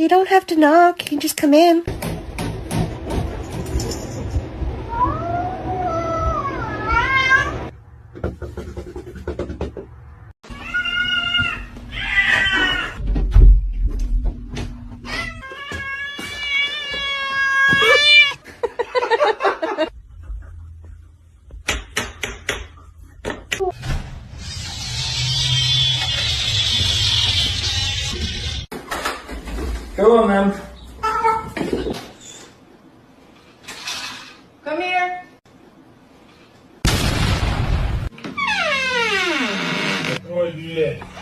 You don't have to knock. You can just come in. Go on then. Come here. Oh yeah.